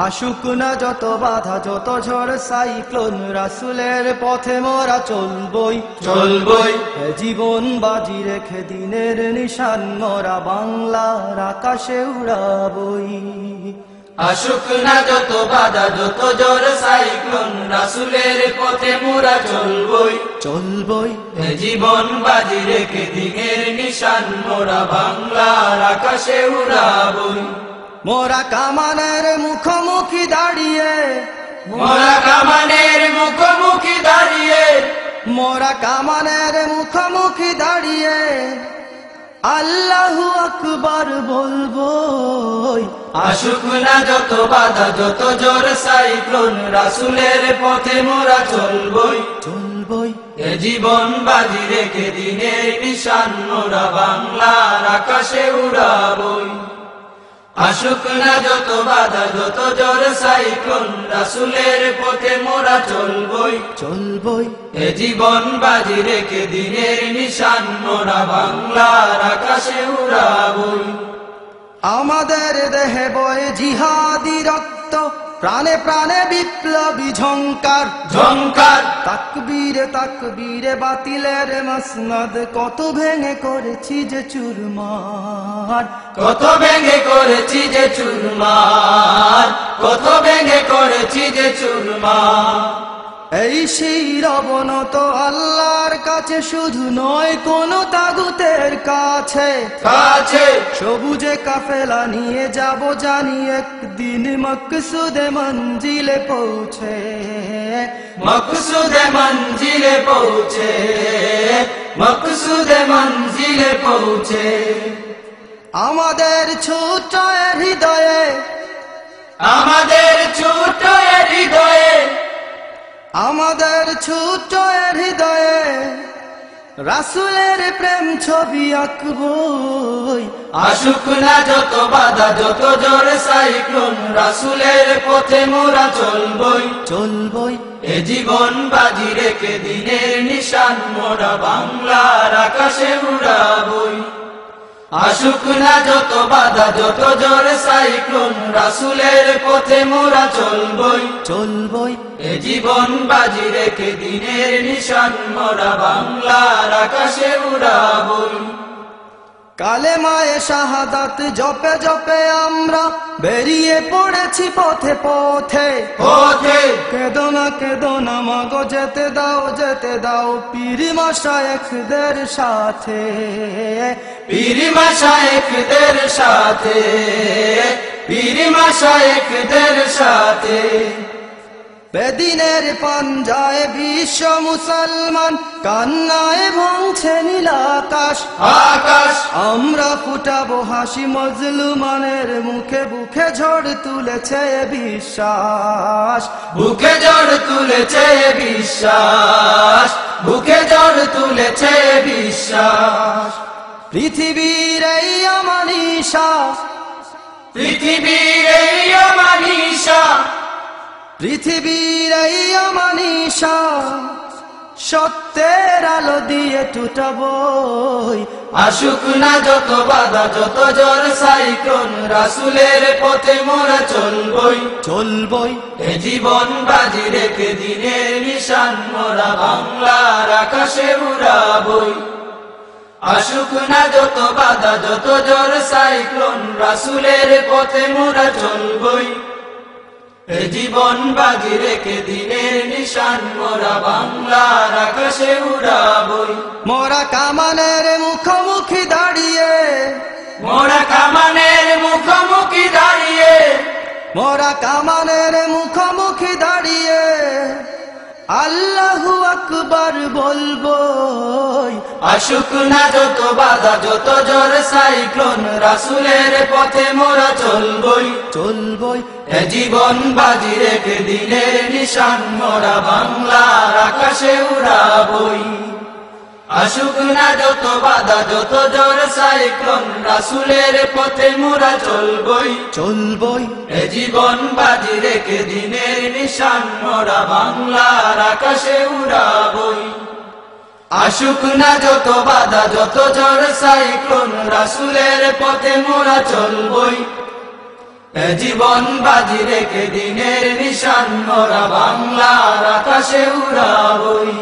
আশুক না যত বাধা যত ঝড় সাইক্লোন, রাসূলের পথে মোরা চলবই চলবই। জীবন বাজি রেখে দিনের নিশান মোরা বাংলার আকাশে উড়াবই। আশুক না যত বাধা যত ঝড় সাইক্লোন, রাসূলের পথে মোরা চলবই চলবই। জীবন বাজি রেখে দিনের নিশান মোরা বাংলার আকাশে উড়াবই। মোরা কামানের মুখোমুখি দাঁড়িয়ে, মোরা কামানের মুখোমুখি দাঁড়িয়ে, মোরা কামানের মুখোমুখি দাঁড়িয়ে আল্লাহু আকবার বলবই। আশুক না যত বাধা যত ঝড় সাইক্লোন, রাসূলের পথে মোরা চলবই চলবই। জীবন বাজি রেখে দিনের নিশান মোরা বাংলার আকাশে উড়াবই। আশুক না যত বাধা যত ঝড় সাইক্লোন, রাসূলের পথে মোরা চলবই চলবই। জীবন বাজি রেখে দিনের নিশান মোরা বাংলার আকাশে উড়াবই। আমাদের দেহে বয়ে জিহাদি রক্ত, প্রাণে প্রাণে বিপ্লবী ঝংকার ঝংকার। তাকবীরে তাকবীরে বাতিলের মসনদ কত ভেঙে করেছি যে চুরমার, কত ভেঙে করেছি যে চুরমার, কত ভেঙে করেছি যে চুরমার। এই সেই অবনত আল্লাহর কাছে শুধু নয় কোন তাগুতের কাছে কাছে সবুজে কাফেলা নিয়ে যাব জানি একদিন মকসুদে মঞ্জিলে পৌঁছে, মকসুদে মঞ্জিলে পৌঁছে, মকসুদে মঞ্জিলে পৌঁছে। আমাদের ছোট হৃদয়ে, আমাদের ছোট হৃদয়ে, আমাদের ছোট হৃদয়ে রাসূলের প্রেম ছবি আঁকবই। আশুক না যত বাধা যত ঝড় সাইক্লোন, রাসূলের পথে মোরা চলবই চলবই। জীবন বাজি রেখে দিনের নিশান মোরা বাংলার আকাশে উড়াবই। আশুক না যত বাধা যত ঝড় সাইক্লোন, রাসূলের পথে মোরা চলবই চলবই। জীবন বাজি রেখে দিনের নিশান মোরা বাংলার আকাশে উড়াবই। কালেমায়ে শাহাদাত জপে জপে আমরা বেরিয়ে পড়েছি পথে পথে পথে। কেদো না মাগো যেতে দাও পীর মাশায়েখদের সাথে, পীর মাশায়েখদের সাথে, পীর মাশায়েখদের সাথে। বেদিনের পাঞ্জায় বিশ্ব মুসলমান, কান্নায় ভাঙছে নীল আকাশ আকাশ। আমরা ফুটাবো হাসি মজলুমানের মুখে, বুকে ঝড় তুলেছে বিশ্বাস, বুকে ঝড় তুলেছে বিশ্বাস, বুকে ঝড় তুলেছে বিশ্বাস। পৃথিবীর এই আমানিশা, পৃথিবীর এই আমানিশা, পৃথিবীর এই আমানিশা সত্যের আলো দিয়ে টুটাবই। আশুক না যত বাধা যত ঝড় সাইক্লোন, রাসূলের পথে মোরা চলবই চলবই। জীবন বাজি রেখে দিনের নিশান মোরা বাংলার আকাশে উড়াবই। আশুক না যত বাধা যত ঝড় সাইক্লোন, রাসূলের পথে মোরা চলবই জীবন বাজি রেখে দিনের নিশান মোরা বাংলার আকাশে উড়াবই। মোরা কামানের মুখোমুখি দাঁড়িয়ে, মোরা কামানের মুখোমুখি দাঁড়িয়ে, মোরা কামানের মুখোমুখি দাঁড়িয়ে আল্লাহু আকবার বলবই। আশুক না যত বাধা যত ঝড় সাইক্লোন, রাসূলের পথে মোরা চলবই চলবই। জীবন বাজি রেখে দিনের নিশান মোরা বাংলার আকাশে উড়াবই। আশুক না যত বাধা যত ঝড় সাইক্লোন, রাসূলের পথে মোরা চলবই চলবই। জীবন বাজি রেখে দিনের নিশান মোরা বাংলার আকাশে উড়াবই। আশুক না যত বাধা যত ঝড় সাইক্লোন, রাসূলের পথে মোরা চলবই জীবন বাজি রেখে দিনের নিশান মোরা বাংলার আকাশে উড়াবই।